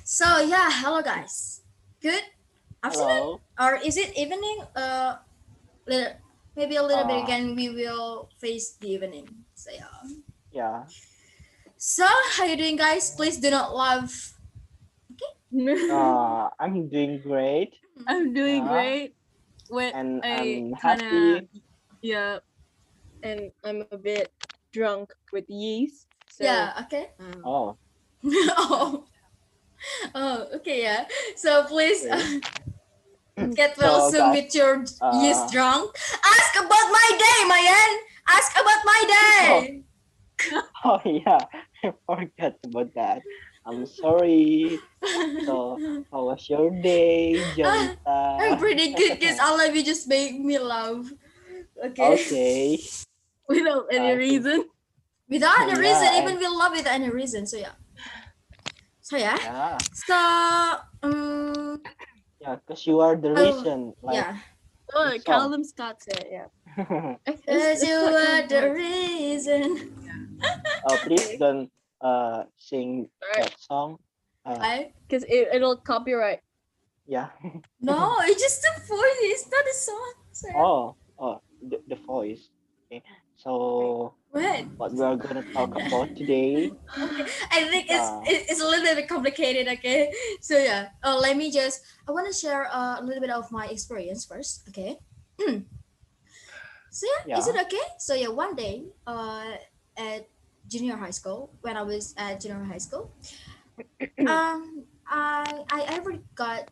So yeah, hello guys. Good afternoon, Hello. or is it evening? Little, maybe a little bit Uh, again. We will face the evening. So yeah. yeah. So how you doing, guys? Please do not laugh. Okay. I'm doing great. I'm doing Yeah, great. With and I I'm kind of happy. yeah, and I'm a bit drunk with yeast. So Yeah. Okay. Oh, Oh. Oh. Okay. Yeah. So please okay. get well So, soon guys, with your yeast uh, drunk. Ask about my day, Mayan. Ask about my oh, day. oh yeah, I forgot about that. I'm sorry. So, how was your day, Ah, I'm Jelita? pretty good because all of you just make me laugh. Okay. Okay. without any I think, reason. Without any reason, yeah, even and we love without any reason. So yeah. So yeah. yeah, So um yeah, because you are the oh reason, like yeah. the Oh, song. Callum Scott said, yeah. Cause you It's like my are the voice. reason. Please Okay. don't sing All right. that song. Uh, I Because it'll copyright. yeah. no, it's just a voice. It's not a song. So yeah. The voice. Okay. Right. So What? what we are gonna talk about today? Okay, I think Uh, it's a little bit complicated. Okay, so yeah. Let me just. I want to share a little bit of my experience first. Okay. So yeah, is it yeah. okay? So yeah, one day, at junior high school, when I was at junior high school, I ever got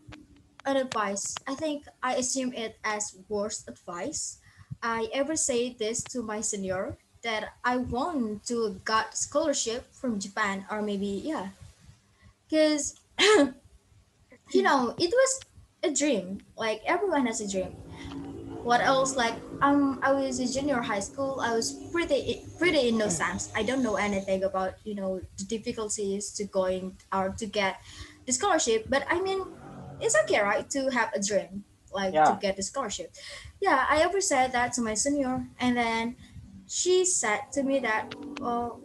an advice. I think I assume it as worst advice. I ever say this to my senior that I want to got scholarship from Japan, or maybe yeah, because it was a dream. Like everyone has a dream. What else? Like I was in junior high school. I was pretty innocent. I don't know anything about the difficulties to going or to get the scholarship. But I mean, it's okay, right, to have a dream, like to Yeah. get the scholarship. Yeah, I ever said that to my senior, and then she said to me that,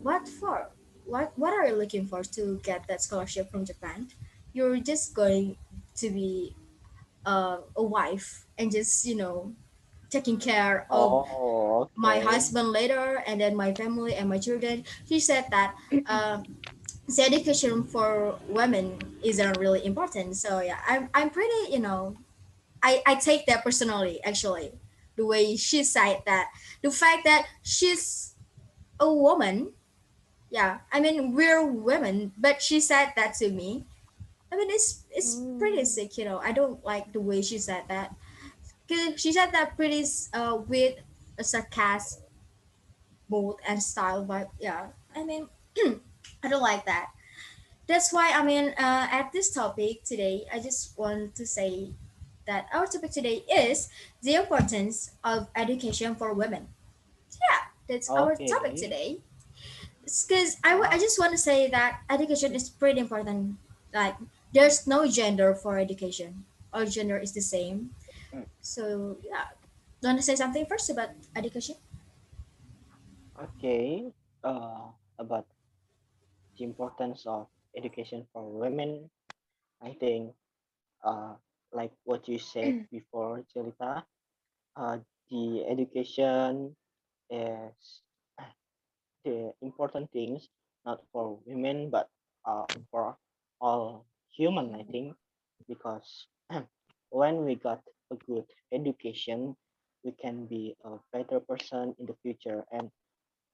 what for? What are you looking for to get that scholarship from Japan? You're just going to be a wife and just taking care of Oh, my okay. husband later, and then my family and my children. She said that the education for women isn't really important. So yeah, I'm pretty, I take that personally, actually, the way she said that, the fact that she's a woman. Yeah, I mean, we're women, but she said that to me. I mean, it's pretty Mm. sick. I don't like the way she said that. 'Cause she said that pretty with a sarcasm mood and style vibe. Yeah, I mean, I don't like that. That's why, I mean, at this topic today, I just want to say that our topic today is the importance of education for women. Yeah, that's our topic Okay. today. Because I Yeah. just want to say that education is pretty important. Like, there's no gender for education. All gender is the same. Mm, So yeah, do you want to say something first about education? okay. About the importance of education for women, I think uh like what you said before, Jelita, the education is the important things not for women but for all human, I think, because when we got a good education we can be a better person in the future, and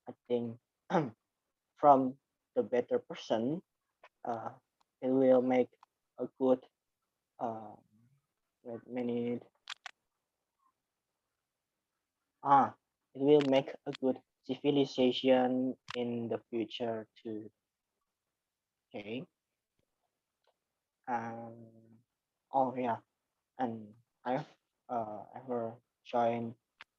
I think from the better person, uh, it will make a good uh, wait a minute, ah it will make a good civilization in the future too. Okay. um oh yeah, and I've ever joined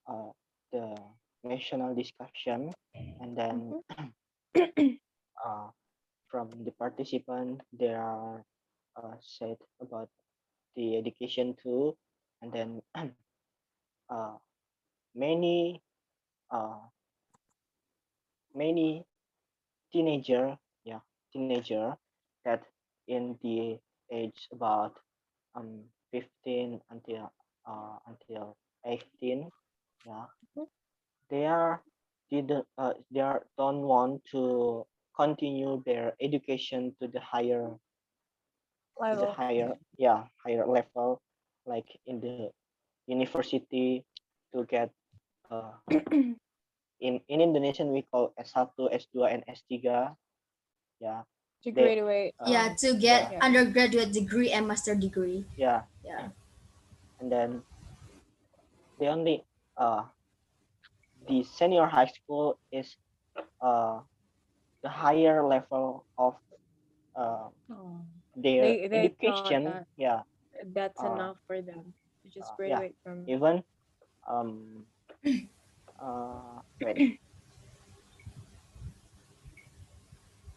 uh, the national discussion, and then Mhm. uh, from the participant there are said about the education too, and then uh, many uh, many teenager, yeah, teenager that in the age about 15 until 18. Yeah, Mhm. they are they are don't want to continue their education to the Level. higher, yeah, higher level, like in the university, to get uh in Indonesian we call S1, S2, and S3. Yeah, To they graduate. Yeah, to get yeah, Yeah. undergraduate degree and master degree. yeah, Yeah. and then they only uh the senior high school is uh the higher level of uh Oh. their They thought education. that Yeah, that's uh, enough for them to just yeah, graduate from. even um wait,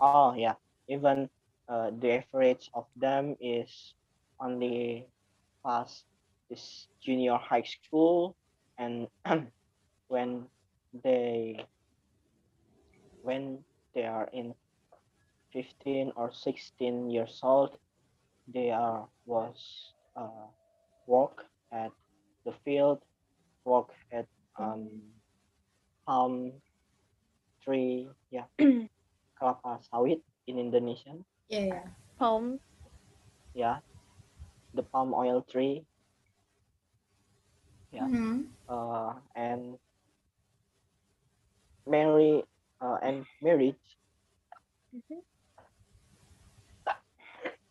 oh yeah, even the average of them is only pass this junior high school, and when they when they are in 15 or 16 years old, they are was work at the field, work at Mm. palm tree, yeah, kelapa sawit in Indonesian, Yeah, yeah. Palm. yeah, the palm oil tree, yeah, Mm-hmm. and marry and marriage. Mhm.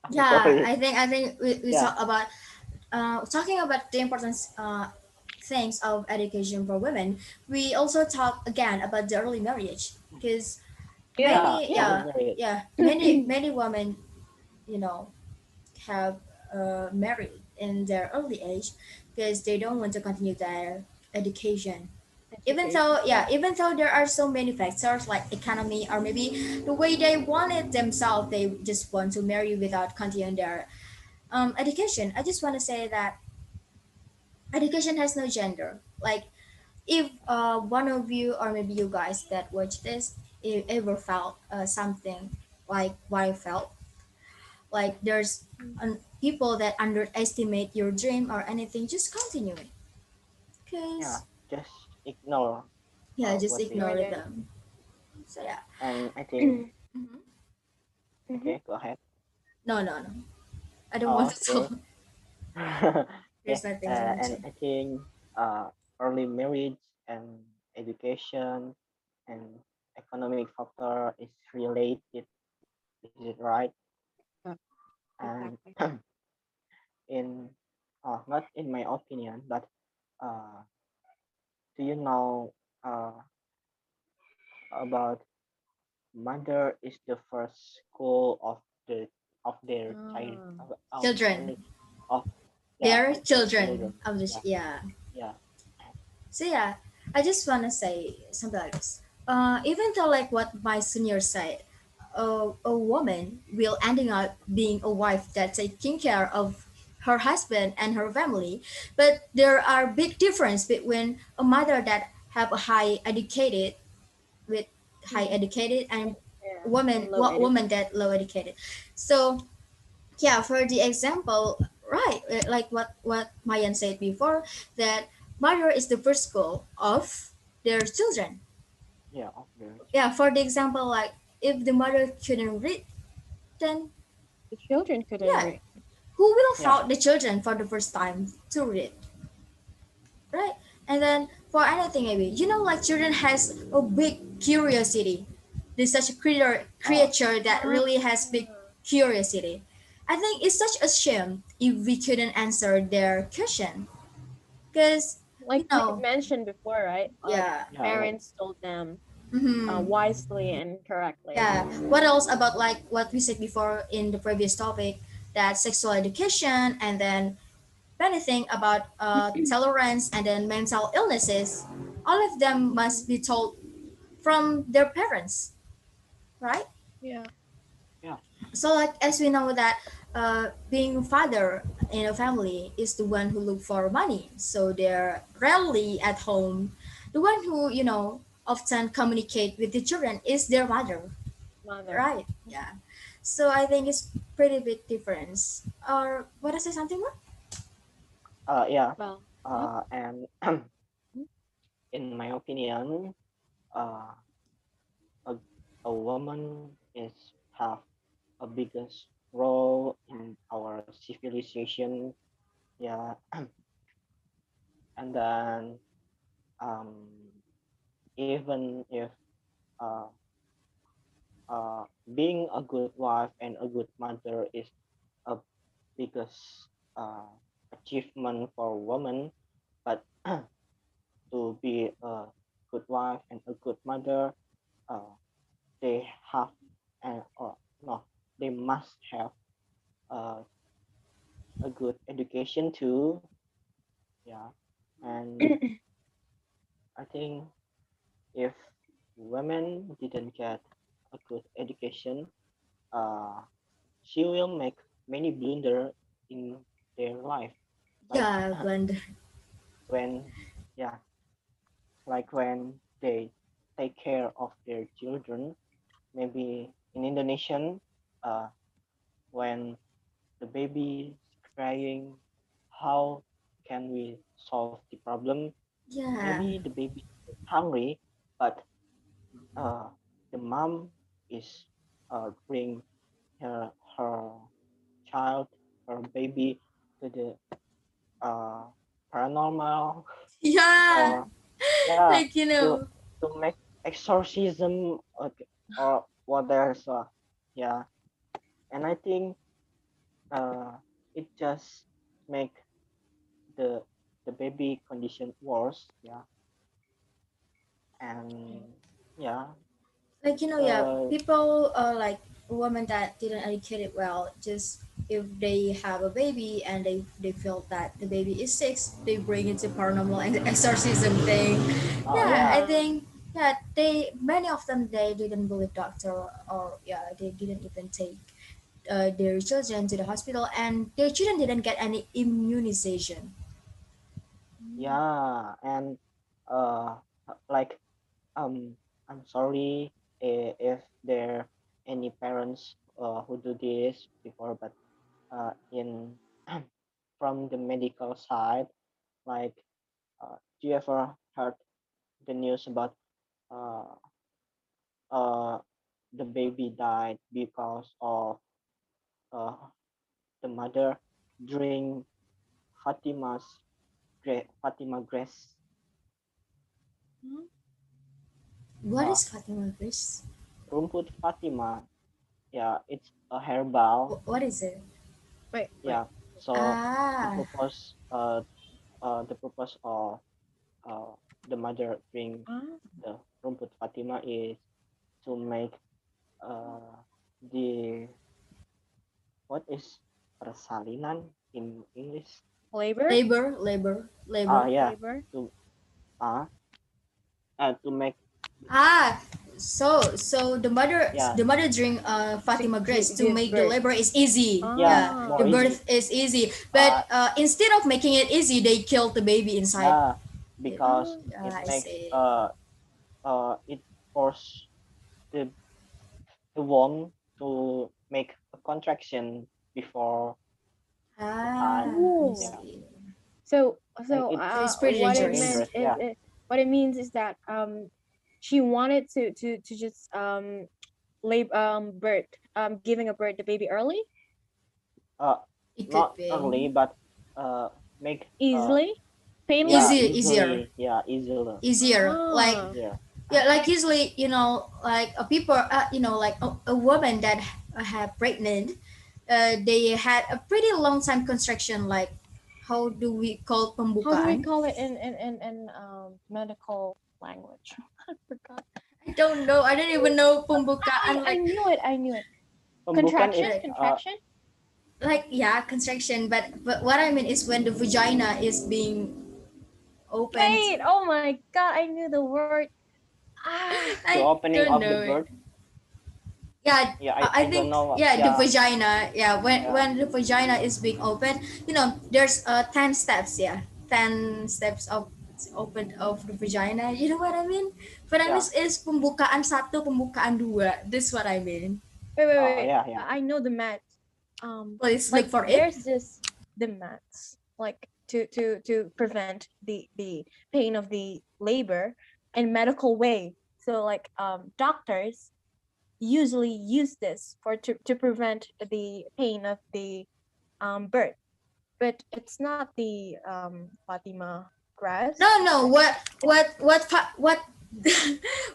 I'm Yeah, sorry, I think we yeah, talk about talking about the importance things of education for women. We also talk again about the early marriage because Yeah. yeah, many Yeah. early yeah marriage, yeah many women, you know, have married in their early age because they don't want to continue their education. Even Education. though, Yeah. yeah, even though there are so many factors like economy or maybe the way they want it themselves, they just want to marry without continuing their education. I just want to say that education has no gender. Like, if one of you or maybe you guys that watch this, if ever felt something like what I felt, like there's people that underestimate your dream or anything, just continue it. yeah, Because, just ignore yeah, just what they Ignore ignore say. them. them. So, yeah. And I think, Hmm. Mhm. okay, go ahead. No, no, no. I don't want Oh, to okay. talk. Okay, There's nothing to and mention. I think early marriage and education and economic factor is related. Is it right? Yeah. And Exactly. in not in my opinion, but uh, do you know about mother is the first school of their child Ah. Children. of yeah They're of their children children. of the, Yeah, yeah. yeah, So yeah, I just wanna say something like this. Even though like what my senior said, a woman will ending up being a wife that taking care of her husband and her family, but there are big difference between a mother that have a high educated with high Mm. educated and Yeah. woman And low what woman education. that low educated. So yeah, for the example, right, like what Mayan said before, that mother is the first goal of their children. yeah, of their Yeah, children. for the example, like if the mother couldn't read, then The children couldn't yeah, read. who will Yeah, taught the children for the first time to read, right? And then for anything, maybe like children has a big curiosity. There's such a oh creature that Ah. really has big curiosity. I think it's such a shame if we couldn't answer their question, because Like you mentioned before, right? yeah. yeah, like Parents told them Mm-hmm. wisely and correctly. Yeah. What else about like what we said before in the previous topic, that sexual education and then anything about tolerance and then mental illnesses, all of them Mhm. must be told from their parents, right? Yeah. yeah, So like as we know that being father in a family is the one who look for money, so they're rarely at home. The one who often communicate with the children is their mother, Mother. right? Yeah. So I think it's pretty big difference. or what I say something more? Yeah. Well, huh? And Hmm? in my opinion, uh, a, a woman is have a biggest role in our civilization. Yeah, and then um, even if uh, being a good wife and a good mother is a biggest uh, achievement for women, but to be a good wife and a good mother, uh, they have or no, they must have uh, a good education too. Yeah, and I think if women didn't get a good education, uh, she will make many blunder in their life, like Yeah, blender. when yeah, like when they take care of their children. Maybe in Indonesian, uh, when the baby is crying, how can we solve the problem? Yeah. Maybe the baby is hungry, but uh, the mom is bring her child, her baby to the uh, paranormal Yeah. or yeah Like, to to make exorcism or whatever. So yeah, and I think it just make the the baby condition worse. Yeah, and yeah, like yeah, uh, people like women that didn't educate it well, just if they have a baby and they feel that the baby is sick, they bring it to paranormal and exorcism thing. Yeah, yeah, I Ah, think yeah, they many of them they didn't believe doctor, or yeah, they didn't even take their children to the hospital, and their children didn't get any immunization. mm, yeah, and uh, like I'm sorry if there any parents who do this before, but in from the medical side, like do you ever heard the news about uh, uh, the baby died because of uh, the mother drink Fatima grass, mm. What uh, is Fatima Grace? rumput Fatima. Yeah, it's a herbal. What is it? Wait. Yeah, so the Ah. purpose the purpose of uh, the mother drink Ah, the rumput Fatima is to make uh, the what is persalinan in English? labor, Labor. Yeah, labor. to uh, to make Ah, so yeah, the mother drink To Fatima Grace to give make the birth. labor is easy. yeah, Yeah, more the Ah, easy. birth is easy. But Uh, instead of making it easy, they killed the baby inside. yeah, Yeah, because ah, it I makes see. it force the the womb to make a contraction before the time. Ah, I oh. Yeah, see. So, and so So it's pretty what very it dangerous. meant dangerous. is Yeah, what it means is that she wanted to just birth giving a birth the baby early, uh, It could not be early, but make easily, yeah, painless. easier, yeah, easier, easier. Like Ah, easier. yeah, like usually like a people like a woman that had pregnant, they had a pretty long time construction. Like how do we call how do we pembukaan? call it in medical language? I forgot. I don't know. I don't even know pembukaan. I Like knew it. I knew it. Pembukan Contraction, is like contraction. yeah, construction. But what I mean is when the vagina is being opened. Wait. Oh my god! I knew the word. Ah. the I opening don't of the know it. bird. Yeah, Yeah, I I don't think know. yeah, the Yeah, vagina. Yeah, yeah, when the vagina is being opened, there's 10 steps. Yeah, 10 steps of open of the vagina. You know what I mean? What I mean yeah. is pembukaan satu, pembukaan dua. This is what I mean. Wait. Yeah, yeah. I know the mat. Please look like for it. there's this demands like to prevent the pain of the labor in medical way. So like doctors usually use this for to prevent the pain of the birth, but it's not the Fatima grass. No, no. What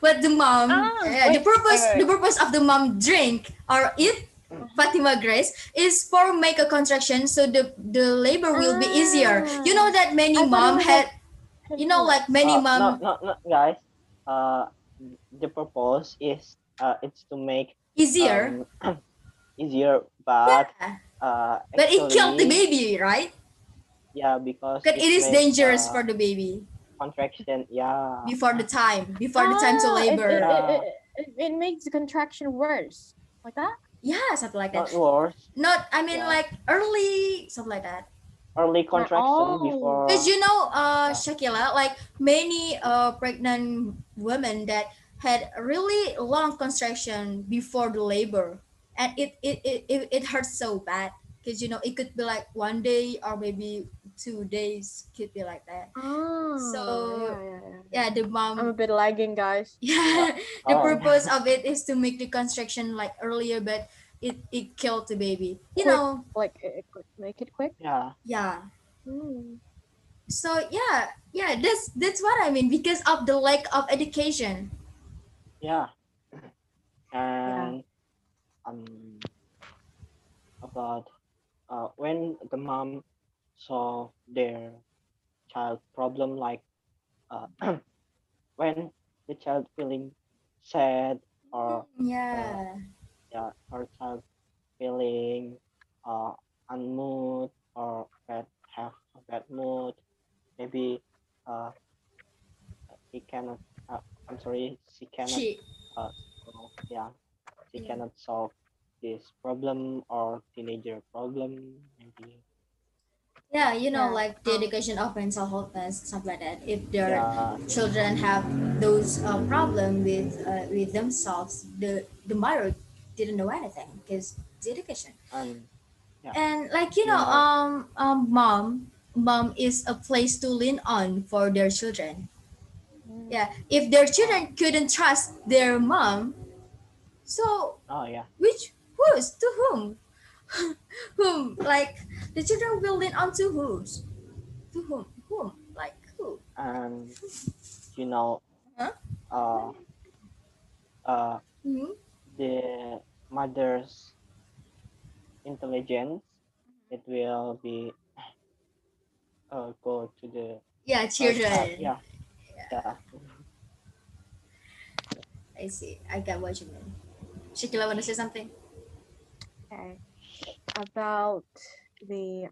what the mom? Ah, The wait, wait, purpose, the wait. purpose of the mom drink or eat Uh-huh. Fatima Grace is for make a contraction, so the labor will be easier. You know Ah, that many I thought it mom was like had, you know, like continuous. many No, mom no, no, guys. Uh, the purpose is it's to make easier. um easier, but Yeah, but it killed the actually, baby, right? yeah, because But it it is make dangerous for the baby contraction. Yeah, before the time to Ah, labor. yeah, it makes the contraction worse. Like that? Yeah, something like that. not worse. Not, I mean, Yeah, like early, something like that. early Not contraction oh. Because before. you know, Yeah, Shakila, like many pregnant women that had a really long contraction before the labor, and it hurts so bad. Because you know, it could be like 1 day or maybe 2 days, could be like that. Ah, So yeah. yeah, the I'm a mom, bit lagging, guys. yeah. yeah, the Oh, purpose of it is to make the contraction like earlier, but it killed the baby. You Quick, know, like make it quick. yeah, yeah. Hmm. So yeah, yeah, that's what I mean, because of the lack of education. yeah. Yeah. And about when the mom saw their child problem, like uh, when the child feeling sad, or uh, Yeah, yeah, her child feeling uh, unmood, or have a bad mood, maybe uh, he cannot I'm sorry, she cannot she, yeah, she yeah, cannot solve this problem or teenager problem, maybe. yeah, you know, Yeah. like the education of mental health, stuff like that. If their Yeah, children have those problem with themselves, the mother didn't know anything because the education. and yeah, And like you you know, know, mom is a place to lean on for their children. Mm. Yeah, if their oh, children couldn't trust their mom, so oh yeah, which whose to whom? Whom, like the children will lean on to whose, to whom, like who? and you know, Huh? uh, uh, Hmm. the mother's intelligence, it will be go to the Yeah, her child. children. Yeah, yeah. I see, I get what you mean. Shakila, want to say something? Okay. About the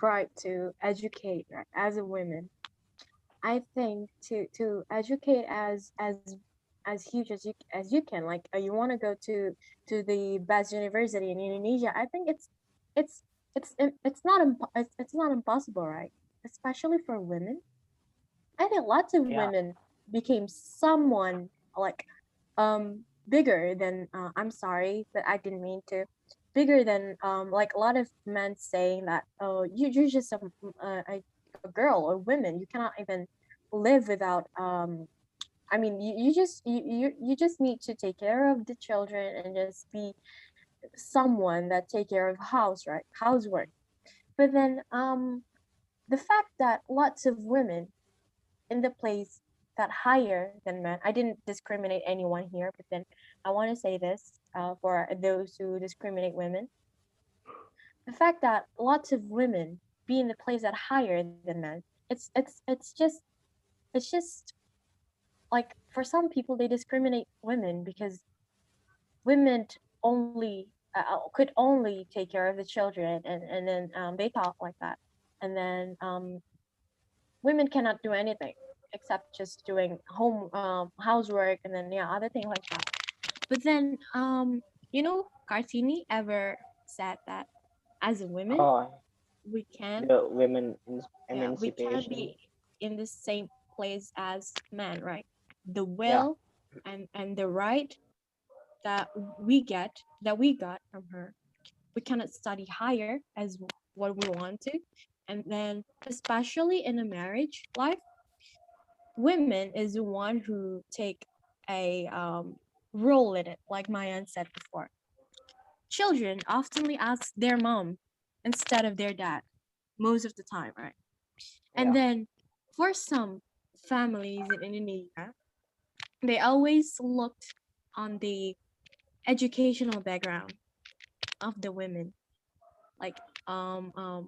right to educate, right, as a woman. I think to educate as huge as you can. Like you want to go to the best university in Indonesia. I think it's it's not it's not impossible, right? Especially for women. I think lots of Yeah, women became someone like bigger than I'm sorry, but I didn't mean to. Bigger than like a lot of men saying that oh you're just a girl or woman, you cannot even live without I mean you just need to take care of the children and just be someone that take care of house, right, housework. But then the fact that lots of women in the place that higher than men. I didn't discriminate anyone here, but then I want to say this for those who discriminate women. The fact that lots of women be in the place that higher than men, it's just like for some people they discriminate women because women only could only take care of the children, and then they talk like that, and then women cannot do anything except just doing home housework and then yeah other things like that. But then you know Kartini ever said that as a woman oh, we can the women yeah we can emancipation. be in the same place as men, right? The Yeah, will and the right that we got from her we cannot study higher as what we want to. And then, especially in a marriage life, women is the one who take a role in it, like Mayan said before. Children oftenly ask their mom instead of their dad most of the time, right? And Yeah. then for some families in Indonesia, they always looked on the educational background of the women, like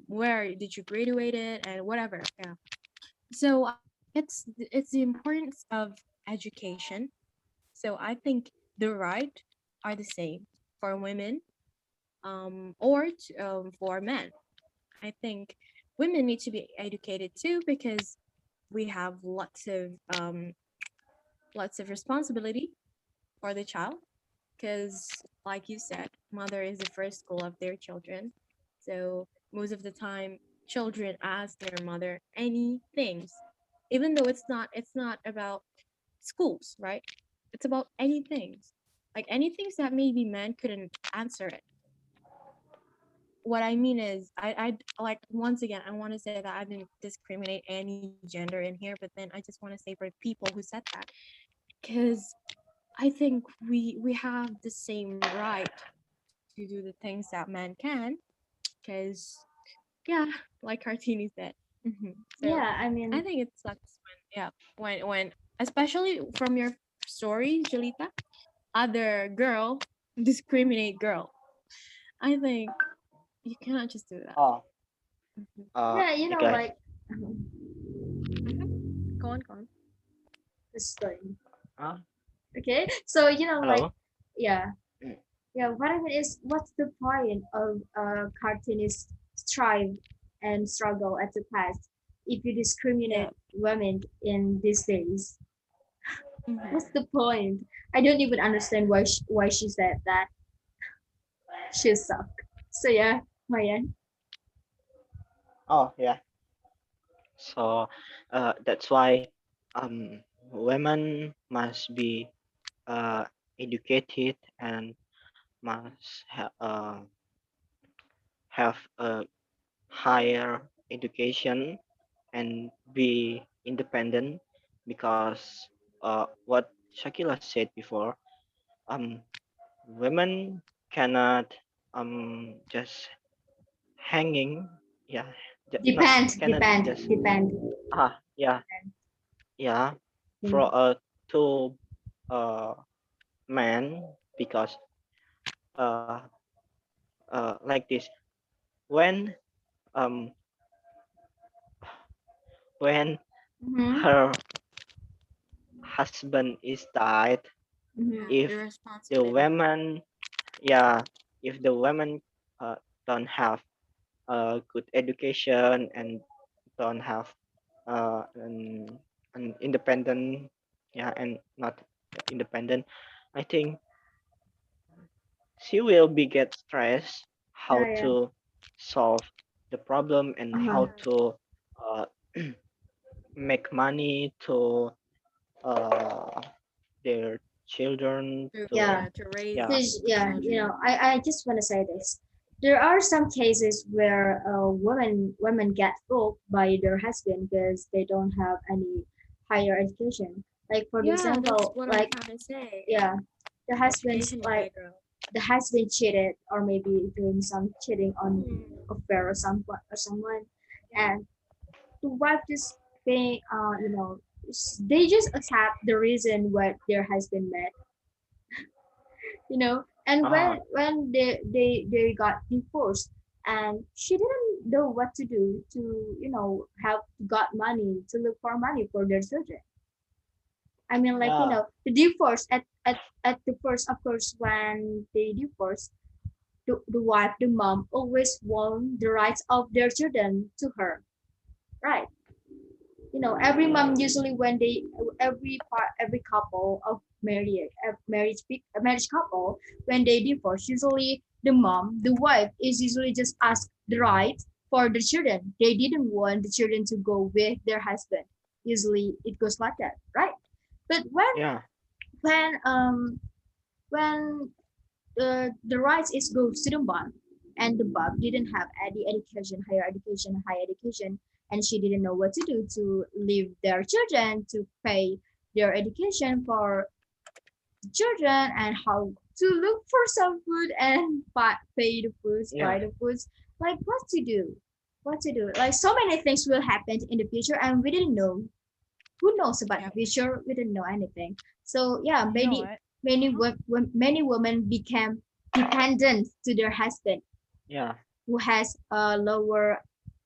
where did you graduated and whatever. Yeah. So I think it's the importance of education. So I think the right are the same for women or for men. I think women need to be educated too because we have lots of responsibility for the child because like you said, mother is the first school of their children. So most of the time children ask their mother any things, even though it's not about schools, right? It's about any things, like any things that maybe men couldn't answer it. What I mean is, I like, once again, I want to say that I didn't discriminate any gender in here, but then I just want to say for people who said that, because I think we have the same right to do the things that men can, because yeah, like Cartini said. So Yeah, I I mean, think it sucks when, yeah, when especially from your story, Jelita, other girl discriminate girl. I think you cannot just do that. Oh, Mhm. yeah, okay. like Mhm. Go on. the story. Uh, Okay, so like, hello. yeah, Mm. yeah. What I mean is, what's the point of cartoonist strive and struggle at the past if you Yeah. discriminate women in these days? Mhm. What's the point? I don't even understand why she said that she suck. So yeah, Mayan. Oh, yeah. So, that's why women must be educated and must have a higher education and be independent because what Shakila said before, um, women cannot just hanging, yeah, not cannot just Depend. yeah, yeah, for Mm-hmm. a two man because uh like this, when um when Mm-hmm. her husband is died, Yeah, Mm-hmm. the if the responsibility. women, yeah, if the women don't have a good education and don't have an independent, yeah, and not independent, I think she will be get stressed how Yeah, yeah. to solve the problem and how Uh-huh. Yeah, to uh, make money to uh, their children to, Yeah. to raise yeah. Because, the yeah, children. I just want to say this. There are some cases where women get fooled by their husband because they don't have any higher education. Like for Yeah, that's example, what I'm like, trying to say. yeah, the husband's Educational like background. the husband cheated or maybe doing some cheating on Mm, affair or someone, and the wife just being they just accept the reason what their husband met, and Ah, when they got divorced, and she didn't know what to do to help got money to look for money for their children. I mean, like, yeah, the divorce at the first, of course, when they divorce, the wife, the mom always want the rights of their children to her, right? Every mom usually when they every couple of marriage couple, when they divorce, usually the wife is usually just asked the right for the children. They didn't want the children to go with their husband. Usually it goes like that, right? But yeah, when when the rights is goes to the mom, and the Bob didn't have any education, high education, and she didn't know what to do to leave their children to pay their education for children and how to look for some food and pay the foods, yeah, buy the foods, like what to do. Like so many things will happen in the future, and we didn't know. Who knows about the Yep. future? We didn't know anything. So yeah, You know what? Uh-huh. many women became dependent to their husband yeah, who has a lower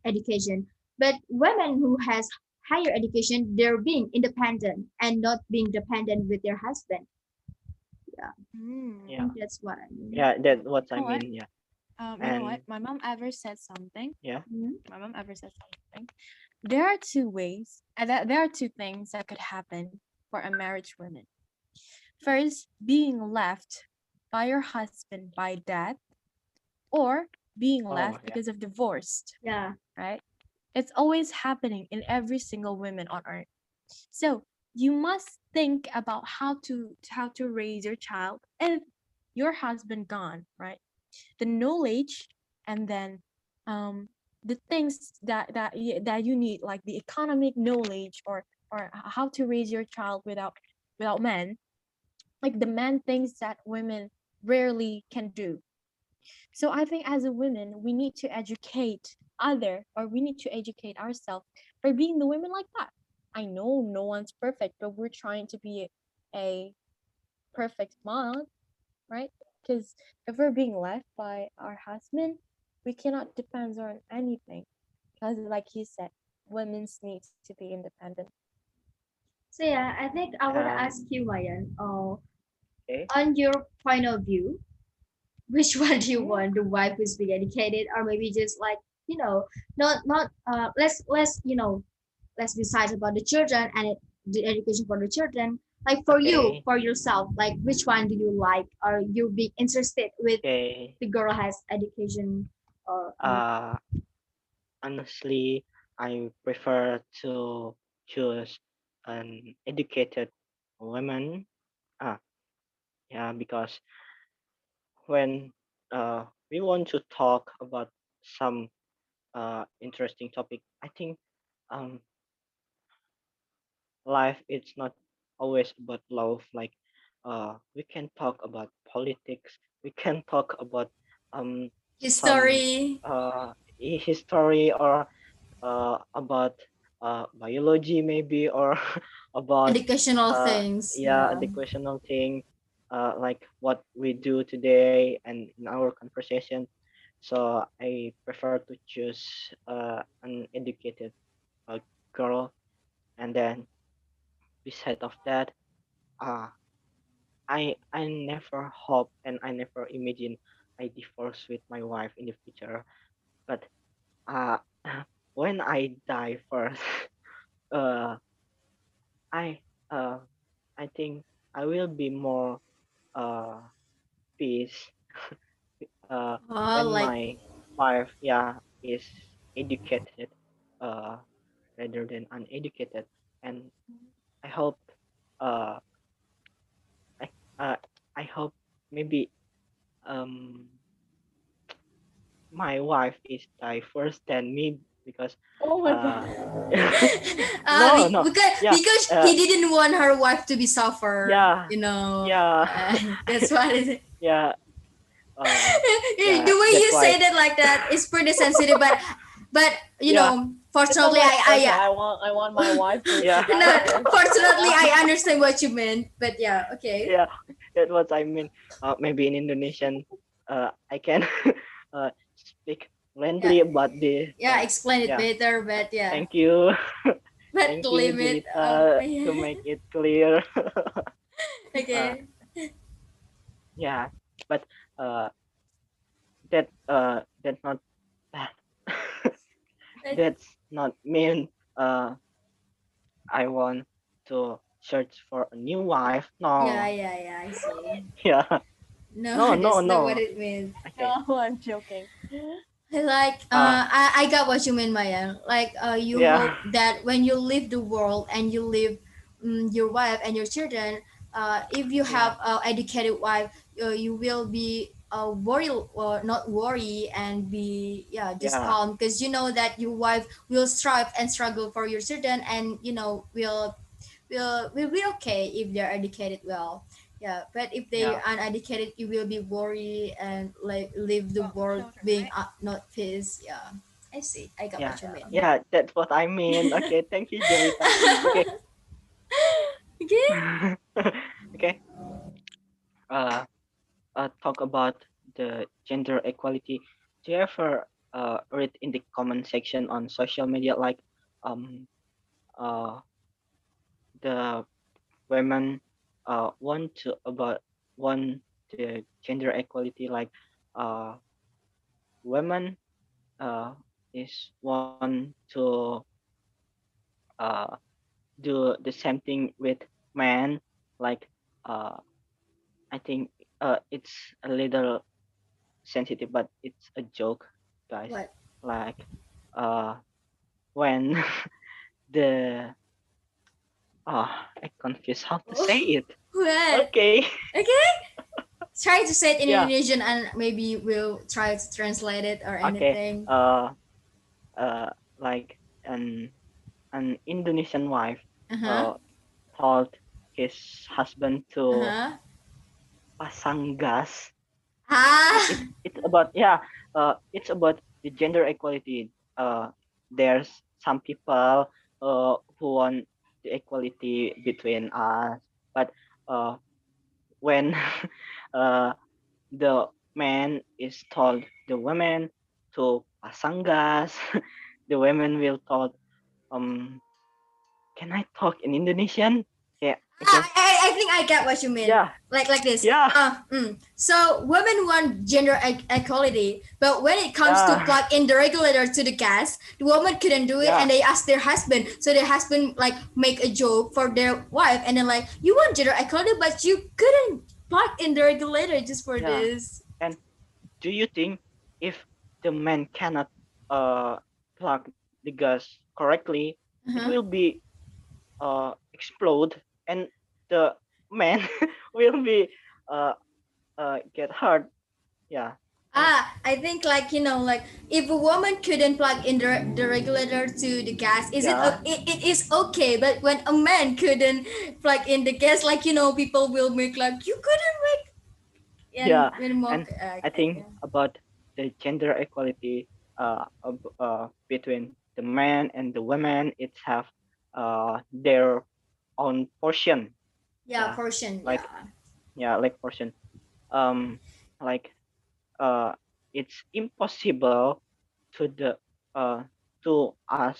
education. But women who has higher education, they're being independent and not being dependent with their husband. Yeah, I Mm. yeah, think that's what I mean. yeah. That's what You I know what? mean. Yeah, You know what? and My mom ever said something. yeah, Mhm. My mom ever said something. There are two ways, and that there are two things that could happen for a marriage woman. First, being left by your husband by death, or being oh left yeah, because of divorce, Yeah. right? It's always happening in every single woman on earth. So you must think about how to raise your child if your husband gone, right? The knowledge, and then um the things that you need, like the economic knowledge, or how to raise your child without men, like the man things that women rarely can do. So I think as a woman, we need to educate we need to educate ourselves by being the women like that. I know no one's perfect, but we're trying to be a perfect mom, right? Because if we're being left by our husband, we cannot depend on anything. Because, like you said, women needs to be independent. So yeah, I think I want to and ask you, Mayan, okay, on your point of view, which one do you Mm. want? The wife who's being educated, or maybe just like not let's let's decide about the children and the education for the children. Like for you, okay, for yourself, like which one do you like? Or you be interested with okay. the girl has education or Uh, Honestly, I prefer to choose an educated woman. Ah, yeah, because when we want to talk about some interesting topic, I think um life is not always about love. Like we can talk about politics, we can talk about um some history, history, or about biology maybe, or about educational things? yeah, Yeah. educational thing, like what we do today and in our conversation. So I prefer to choose an educated girl. And then beside of that, uh, I never hope and I never imagine I divorce with my wife in the future. But uh, when I die first, uh, I uh, I think I will be more uh peace Oh, when like my wife, yeah, is educated uh rather than uneducated. And I hope uh I I hope maybe um my wife is die first than me, because Oh my uh god. no, no, yeah, because uh he didn't want her wife to be suffer, yeah, you know. yeah, That's what it is. yeah, uh The yeah, way that's you say why. that like that is pretty sensitive, but Yeah, It's not fortunately, like, okay, I I want my wife to yeah, die no, first. fortunately I understand what you meant. But yeah, okay, yeah, that's what I mean. Maybe in Indonesian, I can speak yeah, friendly about this. yeah, explain it Yeah, better. But yeah, thank you. but Thank the you, limit, Jelita, to yeah, make it clear. uh, okay. yeah, but uh, that's not that. But That's not mean. I want to search for a new wife. yeah, No. yeah, yeah, I see. Yeah. No, No, no, that's not what no. it means. Okay. No, I'm joking. Like Uh, I got what you mean, Maya. Like you yeah. hope that when you leave the world and you leave your wife and your children, if you Yeah. have a educated wife, you will be worry or not worry and be just Yeah. calm, because you know that your wife will strive and struggle for your children, and will be okay if they're educated well. Yeah, but if they Yeah. are uneducated, you will be worried and like leave the world being not peace. Yeah, I see. I got Yeah. what you mean. Yeah. That's what I mean. Okay. Thank you, Jelita. Okay. Okay. Okay. Uh, talk about the gender equality. Do you ever read in the comment section on social media like um uh the women want the gender equality, like uh women is want to uh do the same thing with men, like uh I think it's a little sensitive, but it's a joke, guys. What? Like uh when the I confused how to say Oh, it. what? Okay. Okay. Try to say it in Yeah. Indonesian and maybe we'll try to translate it or Okay. anything. Like an Indonesian wife Uh huh. uh told his husband Uh to huh. pasang gas. Ah. It's about, yeah, it's about the gender equality. There's some people who want the equality between us, but uh when uh the man is told the women to pasang gas, the women will told, um can I talk in Indonesian? Yeah. Ah, Okay. I think I get what you mean. Yeah. Like this. Yeah. So women want gender equality, but when it comes to Yeah. plug in the regulator to the gas, the woman couldn't do it, and Yeah. they asked their husband. So their husband like make a joke for their wife, and then like, you want gender equality, but you couldn't plug in the regulator just for Yeah. this. And do you think if the man cannot uh plug the gas correctly, it Uh-huh. will be explode, and the man will be uh get hurt. Yeah. And Ah, I think like like if a woman couldn't plug in the regulator to the gas, yeah. it is okay. But when a man couldn't plug in the gas, like people will make like you couldn't make and Yeah. when more. And I think Yeah. about the gender equality between the man and the women, it's have their own portion. Yeah, Yeah. portion. Like, Yeah. yeah, like portion. um like uh it's impossible to the uh to us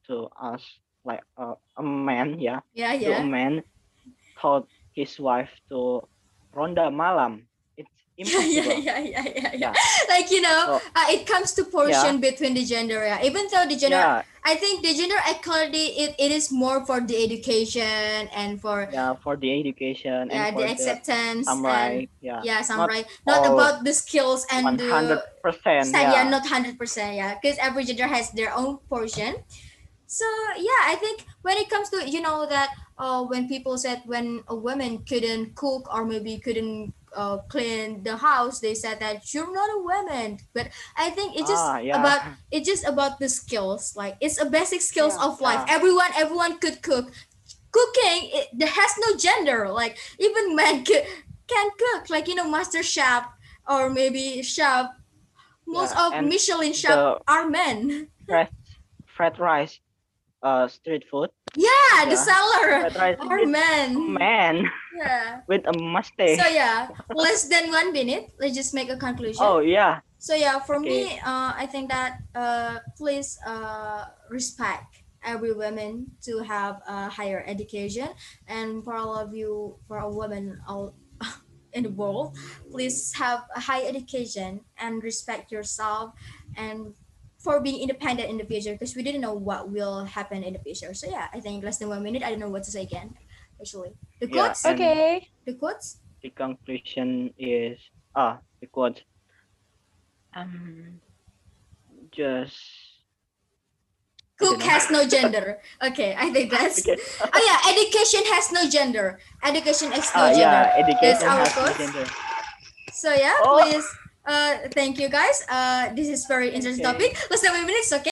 to us, like a man, yeah, Yeah. to a Yeah. man taught his wife to ronda malam. It's Yeah, yeah, impossible. yeah, yeah, yeah, yeah. Yeah. Like So it comes to yeah. portion between the gender. Yeah, even though the gender, Yeah. I think the gender equality it is more for the education and for Yeah, for the education and the for the acceptance and samurai. Yeah. some Not right, not all about the skills and the 100%. yeah, Yeah. not 100%. Yeah, because every gender has their own portion. So yeah, I think when it comes to that when people said when a woman couldn't cook or maybe couldn't clean the house, they said that you're not a woman. But I think Yeah. it's just about the skills. Like it's a basic skills Yeah. of life. Yeah. Everyone could cook. Cooking there has no gender. Like even men can cook. Like master chef or maybe chef. Most Yeah. of And Michelin chef the are men. fresh fried rice street food. Yeah, the Yeah. seller Fried rice are is a men. man Yeah. with a So mustache. yeah, less than 1 minute. Let's just make a conclusion. Oh yeah. So yeah, for Okay. me, I think that please respect every woman to have a higher education, and for all of you, for a woman all in the world, please have a high education and respect yourself, and for being independent in the future, because we didn't know what will happen in the future. So yeah, I think less than 1 minute. I don't know what to say again. Actually, the Yeah. quotes, And Okay. the quotes, the conclusion is the quote. Um. Just I Hook don't know. has no gender. Okay, I think that's. Okay. Oh yeah, education has no gender. Education has no gender. Yeah, That's education our has no quote. gender. So yeah, Oh, please. Thank you guys. This is very interesting okay. topic. Let's 7 minutes. Okay.